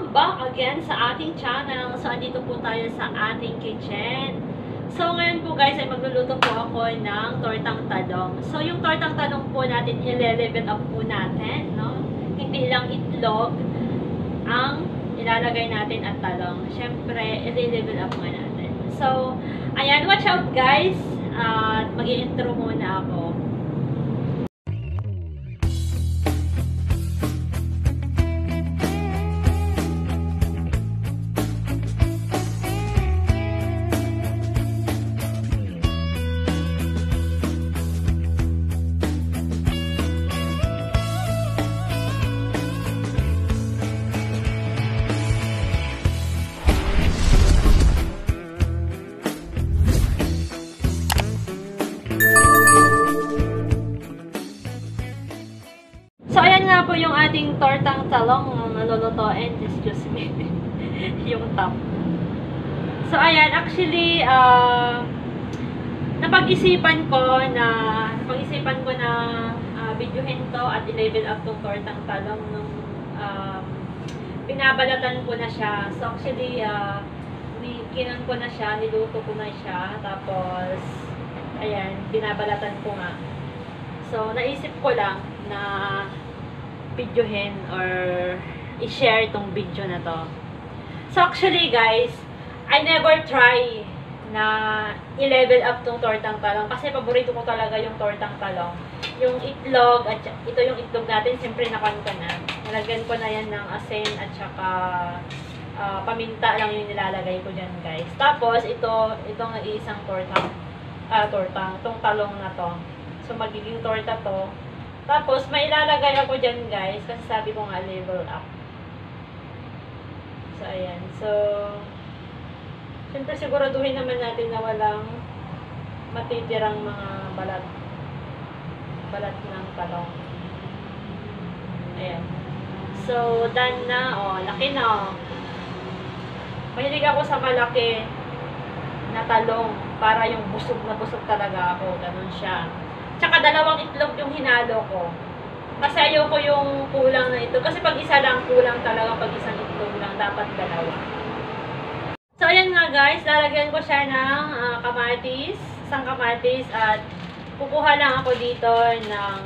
Welcome back again sa ating channel. So, andito po tayo sa ating kitchen. So, ngayon po guys, ay magluluto po ako ng tortang talong. So, yung tortang talong po natin, i-level up po natin, no? Hindi lang itlog ang ilalagay natin at talong. Siyempre, i-level up nga natin. So, ayan, watch out guys. At mag-i-intro muna ako. So, ayan nga po yung ating tortang talong na nalulutuin. Excuse me. Yung top. So, ayan. Actually, napag-isipan ko na videohin to at i-level up tong tortang talong nung pinabalatan ko na siya. So, actually, kinan ko na siya, niluto ko na siya. Tapos, ayan, binabalatan ko nga. So, naisip ko lang na videohin or i-share itong video na to. So, actually guys, I never try na i-level up tong tortang talong kasi paborito ko talaga yung tortang talong. Yung itlog, at ito yung itlog natin, siyempre nakuha ko na. Nalagyan ko na yan ng asin at saka paminta lang yung nilalagay ko dyan guys. Tapos, itong nag-iisang itong talong na to. So, magiging torta to. Tapos, may ilalagay ako dyan, guys. Kasi sabi ko nga, level up. So, ayan. So, syempre siguraduhin naman natin na walang matitirang mga balat ng talong. Ayan. So, done na. O, laki na. Mahilig ako sa malaki na talong. Para yung busog na busog talaga ako. Ganun siya. Tsaka dalawang itlog yung hinalo ko. Kasi ayoko yung kulang na ito. Kasi pag isa lang kulang talaga, pag isang itlog lang, dapat dalawa. So, ayan nga guys, lalagyan ko siya ng isang kamatis, at kukuha lang ako dito ng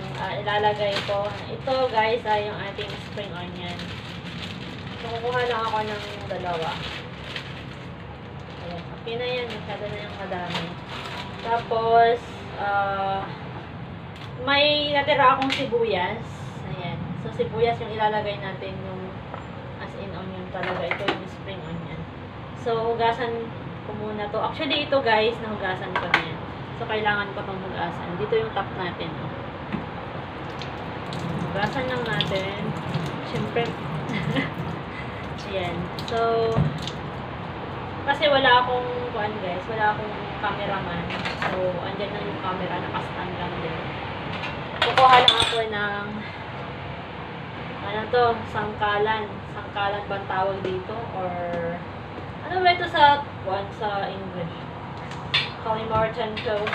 ilalagay ko. Ito guys ay yung ating spring onion. So, kukuha lang ako ng dalawa. Ayan, okay na yan, masyado na yung madami. Tapos, may natira akong sibuyas. Ayan. So, sibuyas yung ilalagay natin yung as in onion talaga. Ito yung spring onion. So, hugasan ko muna to. Actually, ito guys, nahugasan ko na yan. So, kailangan ko itong hugasan. Dito yung top natin. Oh. Hugasan lang natin. Siyempre. Ayan. So, kasi wala akong guys. Wala akong cameraman. So, andyan lang yung camera. Nakastand lang din. Kukuha lang ako ng sangkalan. Sangkalan ba tawag dito? Or ano ba ito sa English? Kalimartan ko.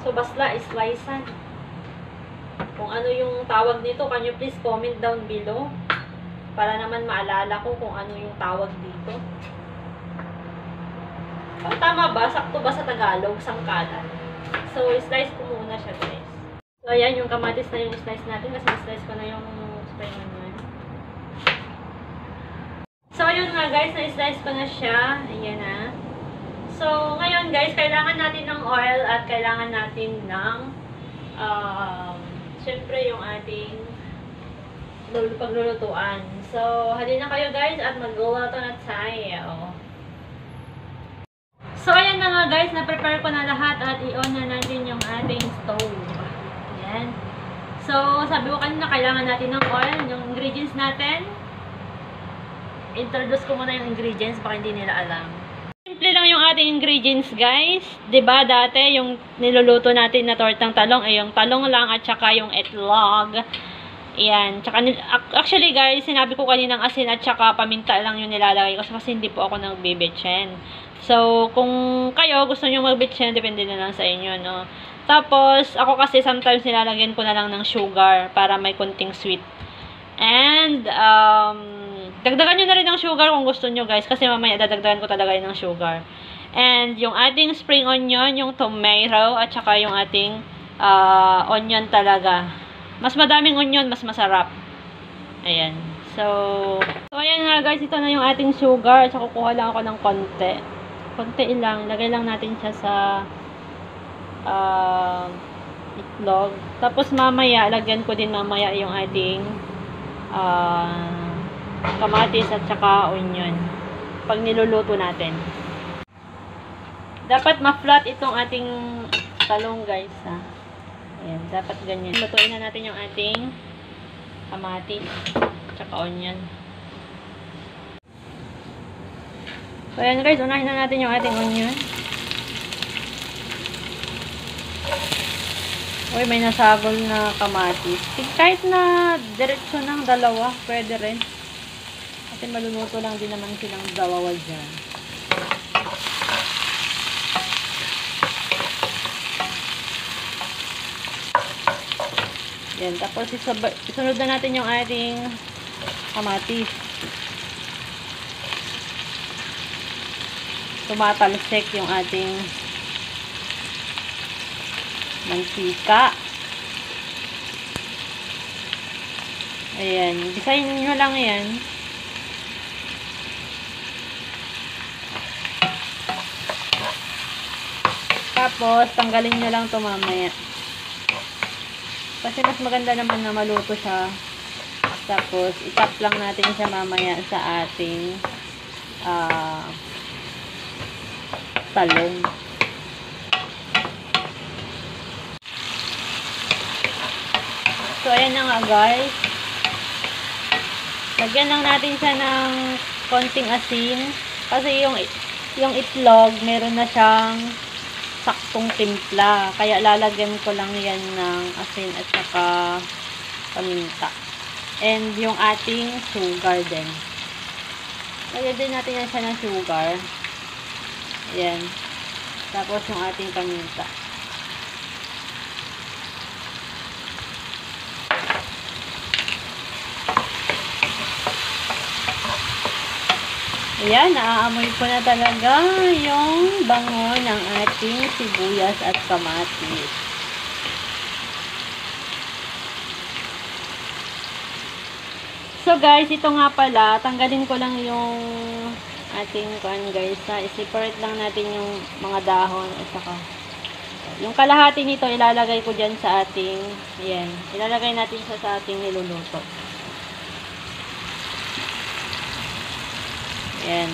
So, basla, slicean. Kung ano yung tawag nito, can you please comment down below? Para naman maalala ko kung ano yung tawag dito. Tama ba? Sakto ba sa Tagalog? Sangkalan. So, slice ko muna siya, guys. So, ayan, yung kamatis na yung slice natin kasi slice ko na yung spring onion. So, ayun nga, guys, na-slice ko na siya. Ayan na. So, ngayon, guys, kailangan natin ng oil at kailangan natin ng syempre, yung ating paglulutuan. So, halina kayo, guys, at magluluto na tayo. So, ayan na nga guys, na-prepare ko na lahat at i-on na natin yung ating stove. Ayan. So, sabi ko kanina, kailangan natin ng oil, yung ingredients natin. Introduce ko muna yung ingredients, baka hindi nila alam. Simple lang yung ating ingredients guys. Diba dati, yung niluluto natin na tortang talong, ay yung talong lang at saka yung itlog. Ayan. Tsaka, actually guys, sinabi ko kaninang asin at saka paminta lang yung nilalagay ko kasi hindi po ako nagbibitchen. So, kung kayo gusto nyo mag-bitchen, depende na lang sa inyo, no? Tapos, ako kasi sometimes nilalagyan ko na lang ng sugar para may konting sweet. And, dagdagan nyo na rin ng sugar kung gusto nyo, guys. Kasi mamaya dadagdagan ko talaga yun ng sugar. And, yung ating spring onion, yung tomato, at saka yung ating onion talaga. Mas madaming onion, mas masarap. Ayan. So, ayan nga, guys. Ito na yung ating sugar. At saka kukuha lang ako ng konti. Konti lang. Lagay lang natin siya sa itlog. Tapos, mamaya, lagyan ko din mamaya yung ating kamatis at saka onion pag niluluto natin. Dapat ma-flat itong ating talong, guys, ha. Ayan, dapat ganyan. Lutuin na natin yung ating kamatis at saka onion. So ayan, guys, unahin na natin yung ating onion. Uy, may nasagol na kamatis. Kahit na diretso ng dalawa, pwede rin. Kasi maluluto lang din naman silang dalawa dyan. Yan, tapos isunod na natin yung ating kamatis. Tumatalsik yung ating mantika. Ayan. Gisahin nyo lang yan. Tapos, tanggalin nyo lang ito mamaya. Kasi mas maganda naman na maluto siya. Tapos, itap lang natin siya mamaya sa ating talong. So, ayan na nga, guys. Lagyan lang natin siya ng konting asin. Kasi yung itlog, meron na siyang saktong timpla. Kaya lalagyan ko lang yan ng asin at saka paminta. And yung ating sugar din. Lagyan din natin yan siya ng sugar. Ayan. Tapos yung ating paminta. Ayan, naaamoy ko na talaga yung bango ng ating sibuyas at kamatis. So guys, ito nga pala, tanggalin ko lang yung ating guys, i-separate lang natin yung mga dahon at saka yung kalahati nito ilalagay ko dyan sa ating, ayan, ilalagay natin siya sa ating niluluto. Ayan.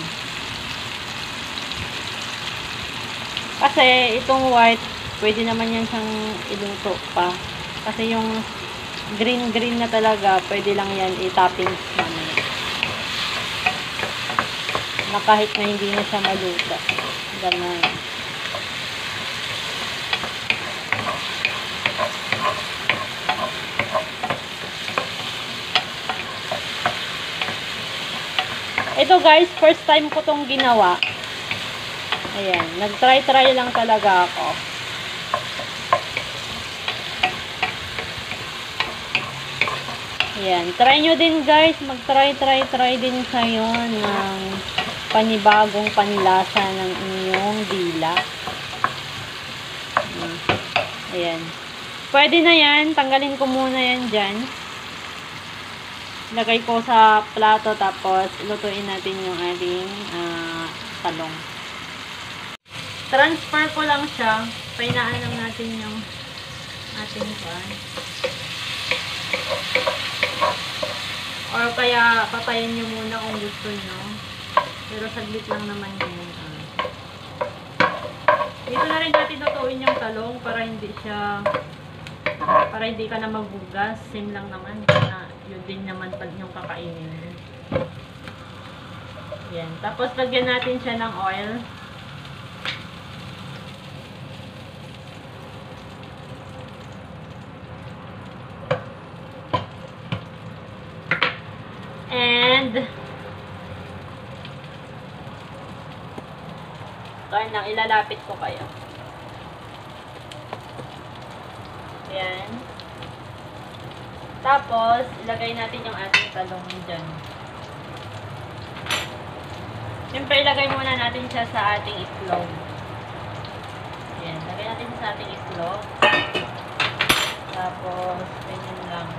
Kasi itong white, pwede naman yan siyang iluto pa. Kasi yung green na talaga, pwede lang yan i-toppings naman. Na kahit na hindi na siya maluto. Ganun. Ito guys, first time ko tong ginawa. Ayan, nag-try lang talaga ako. Ayan, try nyo din guys, mag-try din kayo ng panibagong panlasa ng inyong dila. Ayan. Pwede na yan, tanggalin ko muna yan dyan. Lagay ko sa plato tapos lutuin natin yung ating talong. Transfer ko lang siya. Painaan lang natin yung ating pan. Or kaya patayin nyo muna kung gusto nyo. Pero saglit lang naman yun. Dito na rin natin lutuin yung talong para hindi ka na magbugas. Same lang naman. Yun din naman pag yung kakainin. Yan. Tapos lagyan natin siya ng oil. And kaya lang ilalapit ko kayo. Ayan. Tapos, ilagay natin yung ating talong dyan. Siyempre, ilagay muna natin siya sa ating itlog. Ayan, lagay natin sa ating itlog. Tapos, ganyan lang.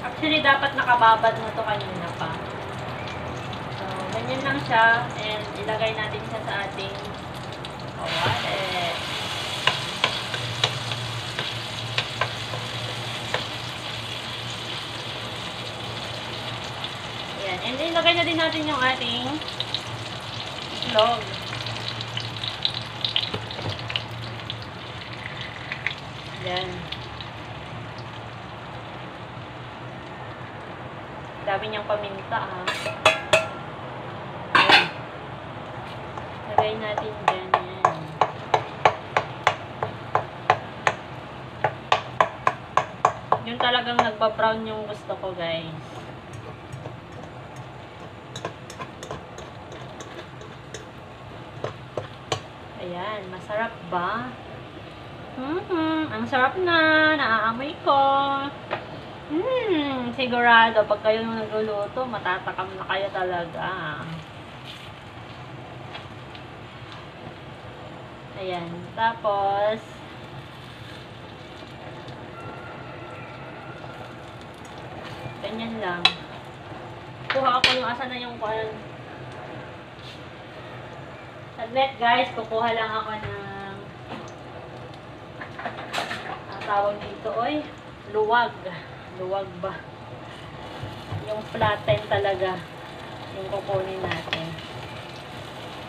Actually, dapat nakababad na to kanina pa. So, ganyan lang siya. And, ilagay natin siya sa ating wallet. Ayan. And, ilagay na din natin yung ating itlog. Ayan. Dami niyang paminta, ha. Ayan. Lagay natin dyan. Ayan. Yung talagang nagpa-brown yung gusto ko, guys. Ayan. Masarap ba? Ang sarap na. Naaamoy ko. Sigurado, pag kayo nagluluto, matatakam na kayo talaga. Ayan. Tapos, ganyan lang. Kuha ako yung asa na yung kuhan. Saglit, guys. Kukuha lang ako ng ang tawag dito, oy. Luwag. Luwag ba? Yung flatten talaga. Yung kukunin natin.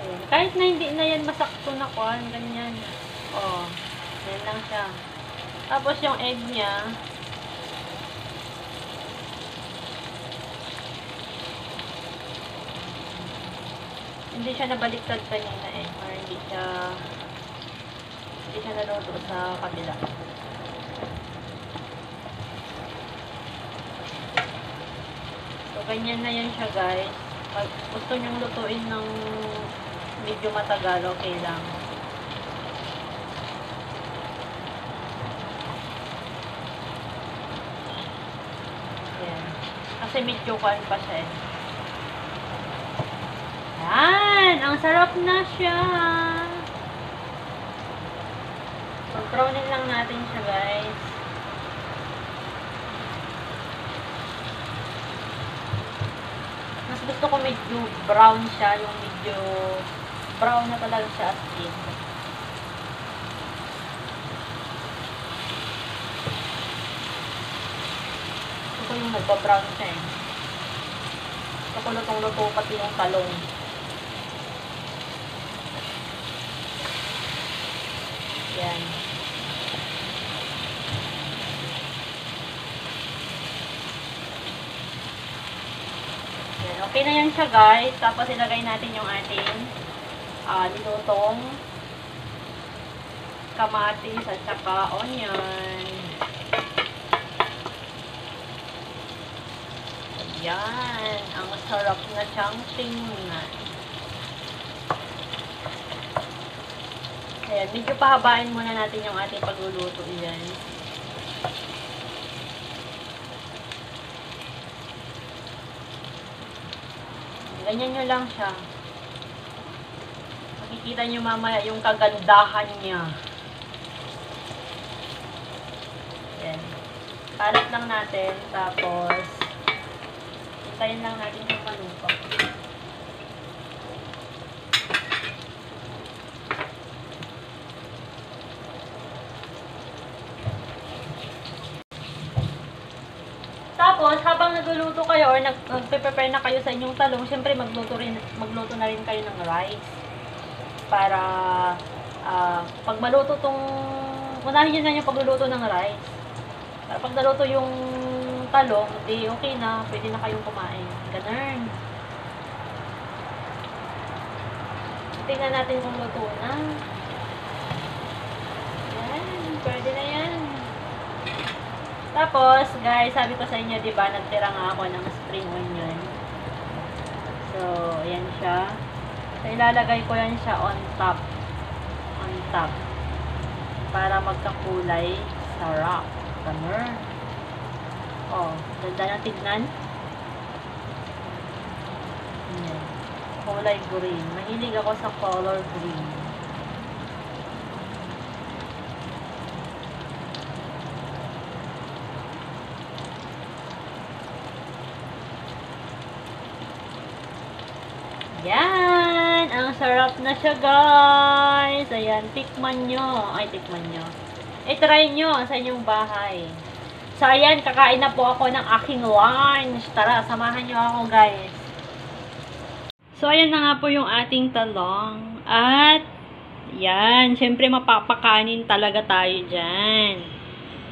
Ayan. Kahit na hindi na yan masakto na kuhan. Ganyan. Oh. Yan lang siya. Tapos yung egg niya. Hindi siya nabaliktad kanina eh. Or hindi siya naluto sa kabila. So, ganyan na yan siya, guys. Pag gusto nyong lutuin ng medyo matagal, okay lang. Ayan. Kasi medyo kuhan pa siya eh. Ayan! Ang sarap na siya! Pag-brownin lang natin siya, guys. Mas gusto ko medyo brown siya, yung medyo brown na talaga siya as in. Gusto ko yung nagpa-brown siya eh. Gusto ko lutong-luto pati yung talong. Yan. Okay na yan siya, guys. Tapos ilagay natin yung ating nilutong kamatis at saka onion. Ayan. Ang sarap na siyang tingnan. Ayan. Medyo pahabain muna natin yung ating pagluluto. Ayan. Ganyan nyo lang siya. Makikita nyo mamaya yung kagandahan niya. Ayan. Kalat lang natin. Tapos, hintayin lang natin yung maluto. Tapos, habang nagluluto kayo or nag-prepare na kayo sa inyong talong, syempre magluto na rin kayo ng rice. Para pag maluto unahin nyo na yung pagluluto ng rice. Para pag naluto yung talong, di okay na, pwede na kayong kumain. Ganun. Tingnan natin kung luto na. Yan, pwede na yan. Tapos, guys, sabi ko sa inyo, diba, nagtira nga ako ng spring onion. siya. So, ilalagay ko yan siya on top. On top. Para magkakulay sarap. Ganun. Oh, ganda na tignan. Ayan. Kulay green. Mahilig ako sa color green. Yan! Ang sarap na siya, guys! Ayan, tikman nyo. Ay, tikman nyo. I-try nyo sa inyong bahay. So, ayan, kakain na po ako ng aking lunch. Tara, samahan nyo ako, guys. So, ayan na nga po yung ating talong. At, yan, syempre mapapakanin talaga tayo dyan.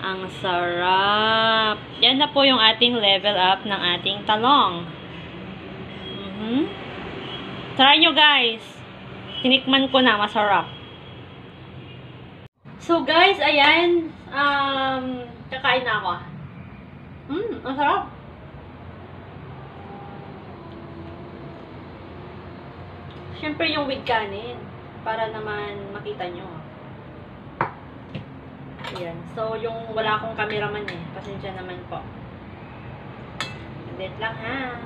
Ang sarap. Yan na po yung ating level up ng ating talong. Try nyo, guys. Tinikman ko na, masarap. So, guys, ayan. Kakain na ako. Ang sarap. Siyempre yung with kanin. Para naman makita nyo. Ayan. So, yung wala akong cameraman eh. Pasensya naman po. Wait lang ha.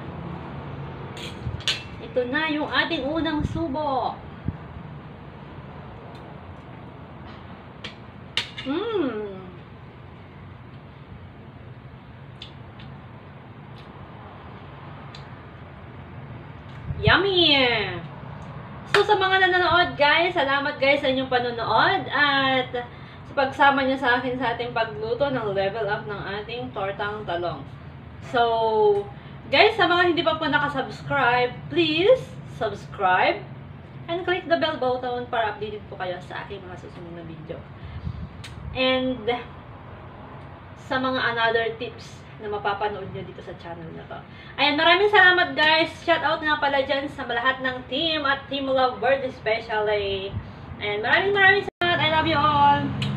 Ito na yung ating unang subo. Yummy! So, sa mga nanonood, guys, salamat guys sa inyong panonood at sa pagsama niyo sa akin sa ating pagluto ng level up ng ating tortang talong. So, guys, sa mga hindi pa po nakasubscribe, please subscribe and click the bell button para updated po kayo sa aking mga susunod na video. And sa mga another tips na mapapanood nyo dito sa channel na to. Ayan, maraming salamat guys. Shout out nga pala dyan sa lahat ng team at Team Lovebird especially. And maraming salamat. I love you all.